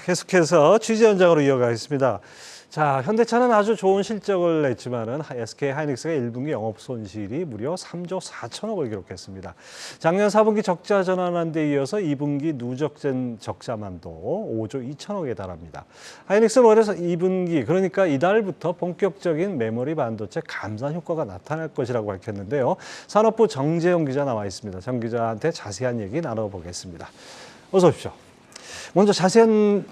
계속해서 취재 현장으로 이어가겠습니다. 자, 현대차는 아주 좋은 실적을 냈지만은 SK 하이닉스가 1분기 영업 손실이 무려 3조 4천억을 기록했습니다. 작년 4분기 적자 전환한 데 이어서 2분기 누적된 적자만도 5조 2천억에 달합니다. 하이닉스는 올해 2분기, 그러니까 이달부터 본격적인 메모리 반도체 감산 효과가 나타날 것이라고 밝혔는데요. 산업부 정재용 기자 나와 있습니다. 정 기자한테 자세한 얘기 나눠보겠습니다. 어서 오십시오. 먼저 자세한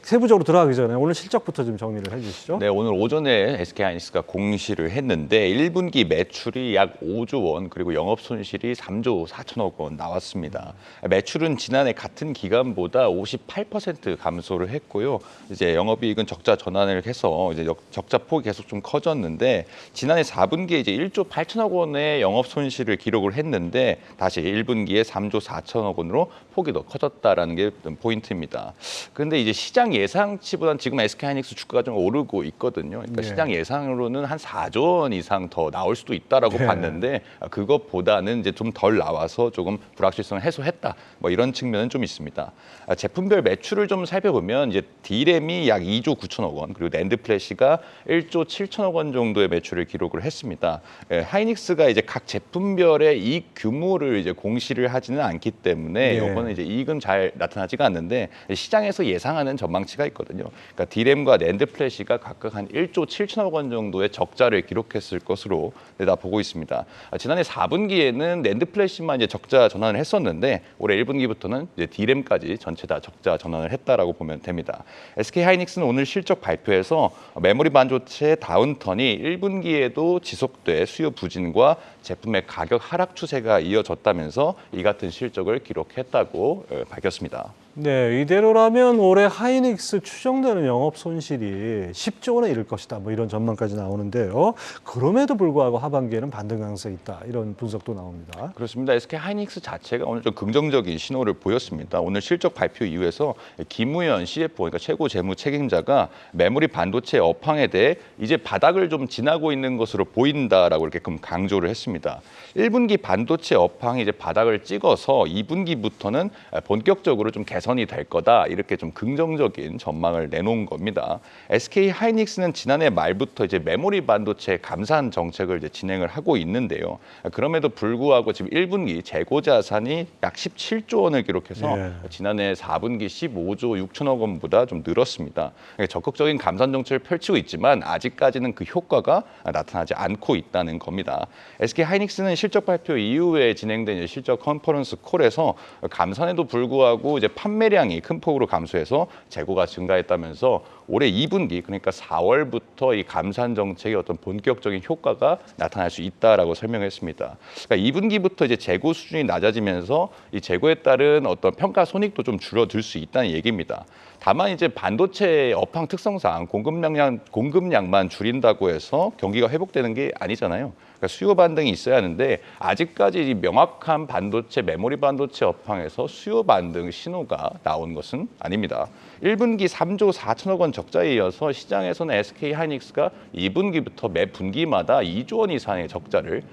세부적으로 들어가기 전에 오늘 실적부터 좀 정리를 해주시죠. 네, 오늘 오전에 SK하이닉스가 공시를 했는데 1분기 매출이 약 5조 원 그리고 영업 손실이 3조 4천억 원 나왔습니다. 매출은 지난해 같은 기간보다 58% 감소를 했고요. 이제 영업이익은 적자 전환을 해서 이제 적자 폭이 계속 좀 커졌는데 지난해 4분기에 이제 1조 8천억 원의 영업 손실을 기록을 했는데 다시 1분기에 3조 4천억 원으로 폭이 더 커졌다라는 게 포인트입니다. 그런데 이제 시장 예상치보다는 지금 SK하이닉스 주가가 좀 오르고 있거든요. 그러니까 시장 예상으로는 한 4조 원 이상 더 나올 수도 있다라고 봤는데 그것보다는 이제 좀 덜 나와서 조금 불확실성을 해소했다. 뭐 이런 측면은 좀 있습니다. 제품별 매출을 좀 살펴보면 이제 D램이 약 2조 9천억 원, 그리고 낸드 플래시가 1조 7천억 원 정도의 매출을 기록을 했습니다. 하이닉스가 이제 각 제품별의 이익 규모를 이제 공시를 하지는 않기 때문에 이거는 이제 이익은 잘 나타나지가 않는데 시장에서 예상하는 전망치가 있거든요. 그러니까 D램과 낸드 플래시가 각각 한 1조 7천억 원 정도의 적자를 기록했을 것으로 내다 보고 있습니다. 지난해 4분기에는 낸드 플래시만 이제 적자 전환을 했었는데 올해 1분기부터는 이제 D램까지 전체 다 적자 전환을 했다라고 보면 됩니다. SK 하이닉스는 오늘 실적 발표에서 메모리 반도체 다운턴이 1분기에도 지속돼 수요 부진과 제품의 가격 하락 추세가 이어졌다면서 이 같은 실적을 기록했다고 밝혔습니다. 네, 이대로라면 올해 하이닉스 추정되는 영업 손실이 10조 원에 이를 것이다. 뭐 이런 전망까지 나오는데요. 그럼에도 불구하고 하반기에는 반등 가능성이 있다. 이런 분석도 나옵니다. 그렇습니다. SK 하이닉스 자체가 오늘 좀 긍정적인 신호를 보였습니다. 오늘 실적 발표 이후에서 김우현 CFO, 그러니까 최고 재무 책임자가 메모리 반도체 업황에 대해 이제 바닥을 좀 지나고 있는 것으로 보인다라고 이렇게 강조를 했습니다. 1분기 반도체 업황이 이제 바닥을 찍어서 2분기부터는 본격적으로 좀 개선이 될 거다, 이렇게 좀 긍정적인 전망을 내놓은 겁니다. SK 하이닉스는 지난해 말부터 이제 메모리 반도체 감산 정책을 이제 진행을 하고 있는데요. 그럼에도 불구하고 지금 1분기 재고 자산이 약 17조 원을 기록해서 지난해 4분기 15조 6천억 원보다 좀 늘었습니다. 적극적인 감산 정책을 펼치고 있지만 아직까지는 그 효과가 나타나지 않고 있다는 겁니다. SK 하이닉스는 실적 발표 이후에 진행된 실적 컨퍼런스 콜에서 감산에도 불구하고 이제 판매량이 큰 폭으로 감소해서 재고가 증가했다면서 올해 2분기, 그러니까 4월부터 이 감산 정책의 어떤 본격적인 효과가 나타날 수 있다라고 설명했습니다. 그러니까 2분기부터 이제 재고 수준이 낮아지면서 이 재고에 따른 어떤 평가 손익도 좀 줄어들 수 있다는 얘기입니다. 다만 이제 반도체 업황 특성상 공급량만 줄인다고 해서 경기가 회복되는 게 아니잖아요. 그러니까 수요 반등이 있어야 하는데 아직까지 명확한 반도체, 메모리 반도체 업황에서 수요 반등 신호가 나온 것은 아닙니다. 1분기 3조 4천억 원 적자에 이어서 시장에서는 SK 하이닉스가 2분기부터 매 분기마다 2조 원 이상의 적자를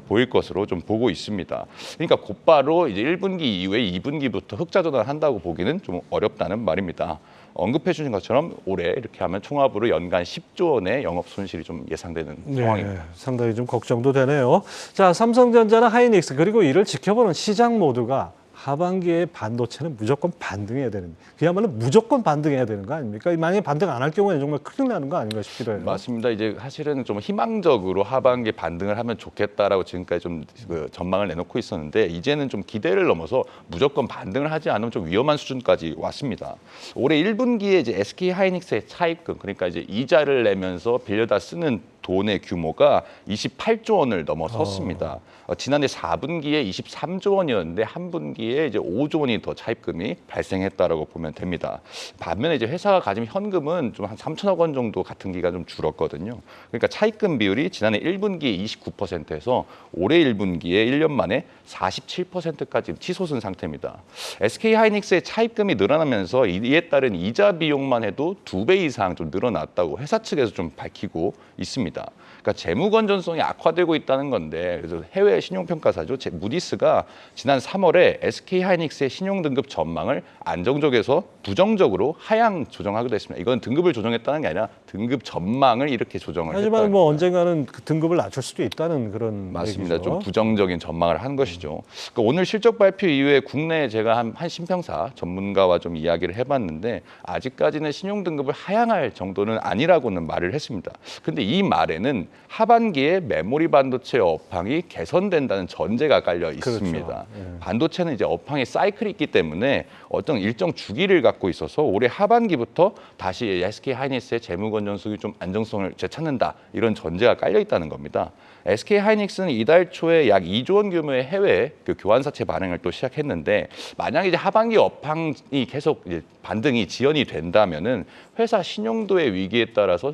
보일 것으로 좀 보고 있습니다. 그러니까 곧바로 이제 1분기 이후에 2분기부터 흑자 전환한다고 보기는 좀 어렵다는 말입니다. 언급해 주신 것처럼 올해 이렇게 하면 총합으로 연간 10조 원의 영업 손실이 좀 예상되는 상황입니다. 상당히 좀 걱정도 되네요. 자, 삼성전자나 하이닉스 그리고 이를 지켜보는 시장 모두가 하반기에 반도체는 무조건 반등해야 되는, 그야말로 무조건 반등해야 되는 거 아닙니까? 만약에 반등 안 할 경우에는 정말 큰일 나는 거 아닌가 싶기도 해요. 맞습니다. 이제 사실은 좀 희망적으로 하반기에 반등을 하면 좋겠다라고 지금까지 좀 전망을 내놓고 있었는데 이제는 좀 기대를 넘어서 무조건 반등을 하지 않으면 좀 위험한 수준까지 왔습니다. 올해 1분기에 이제 SK 하이닉스의 차입금, 그러니까 이제 이자를 내면서 빌려다 쓰는 돈의 규모가 28조 원을 넘어섰습니다. 지난해 4분기에 23조 원이었는데 한 분기에 이제 5조 원이 더 차입금이 발생했다라고 보면 됩니다. 반면에 이제 회사가 가진 현금은 좀 한 3천억 원 정도 같은 기가 좀 줄었거든요. 그러니까 차입금 비율이 지난해 1분기에 29%에서 올해 1분기에 1년 만에 47%까지 치솟은 상태입니다. SK 하이닉스의 차입금이 늘어나면서 이에 따른 이자 비용만 해도 2배 이상 좀 늘어났다고 회사 측에서 좀 밝히고 있습니다. 겁니다. 그러니까 재무 건전성이 악화되고 있다는 건데 그래서 해외 신용평가사죠. 무디스가 지난 3월에 SK하이닉스의 신용등급 전망을 안정적에서 부정적으로 하향 조정하기도 했습니다. 이건 등급을 조정했다는 게 아니라 등급 전망을 이렇게 조정을 하지만 했다는 뭐 겁니다. 언젠가는 그 등급을 낮출 수도 있다는 그런 맞습니다. 얘기죠. 좀 부정적인 전망을 한 것이죠. 그러니까 오늘 실적 발표 이후에 국내에 제가 한 신평사 전문가와 좀 이야기를 해봤는데 아직까지는 신용등급을 하향할 정도는 아니라고는 말을 했습니다. 근데 이 말에는 하반기에 메모리 반도체 업황이 개선된다는 전제가 깔려 있습니다. 그렇죠. 예. 반도체는 이제 업황의 사이클이 있기 때문에 어떤 일정 주기를 갖고 있어서 올해 하반기부터 다시 SK하이닉스의 재무 건전성이 좀 안정성을 되찾는다 이런 전제가 깔려 있다는 겁니다. SK하이닉스는 이달 초에 약 2조 원 규모의 해외 그 교환사채 발행을 또 시작했는데 만약 이제 하반기 업황이 계속 이제 반등이 지연이 된다면은 회사 신용도의 위기에 따라서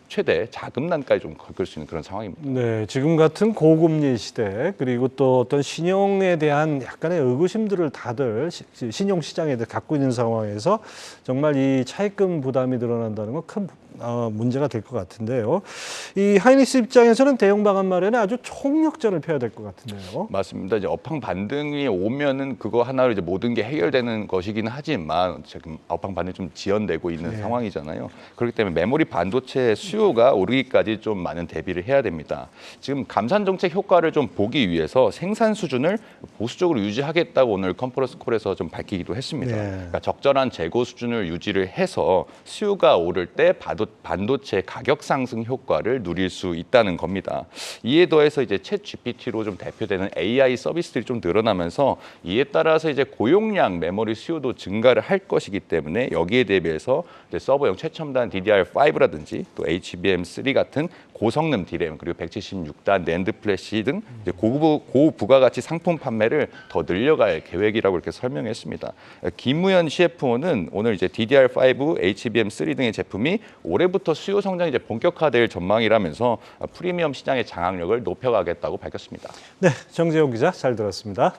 최대 자금난까지 좀 겪을 수 있는 그런 상황입니다. 네, 지금 같은 고금리 시대 그리고 또 어떤 신용에 대한 약간의 의구심들을 다들 신용 시장에 갖고 있는 상황에서 정말 이 차입금 부담이 늘어난다는 건 큰 문제가 될 것 같은데요. 이 하이닉스 입장에서는 대형 방안 마련에 아주 총력전을 펴야 될 것 같은데요. 맞습니다. 이제 업황 반등이 오면은 그거 하나로 이제 모든 게 해결되는 것이긴 하지만 지금 업황 반등이 좀 지연되고 있는 네. 상황이잖아요. 그렇기 때문에 메모리 반도체 수요가 오르기까지 좀 많은 대비를 해야 됩니다. 지금 감산 정책 효과를 좀 보기 위해서 생산 수준을 보수적으로 유지하겠다고 오늘 컨퍼런스 콜에서 좀 밝히기도 했습니다. 네. 그러니까 적절한 재고 수준을 유지를 해서 수요가 오를 때 반도체 가격 상승 효과를 누릴 수 있다는 겁니다. 이에 더해서 이제 챗 GPT로 좀 대표되는 AI 서비스들이 좀 늘어나면서 이에 따라서 이제 고용량 메모리 수요도 증가를 할 것이기 때문에 여기에 대비해서 이제 서버용 최첨단 DDR5라든지 또 HBM3 같은 고성능 DRAM 그리고 176단 낸드 플래시 등 이제 고부가가치 상품 판매를 더 늘려갈 계획이라고 이렇게 설명했습니다. 김무현 CFO는 오늘 이제 DDR5, HBM3 등의 제품이 올해부터 수요 성장이 이제 본격화될 전망이라면서 프리미엄 시장의 장악력을 높여가겠다고 밝혔습니다. 네, 정재용 기자 잘 들었습니다.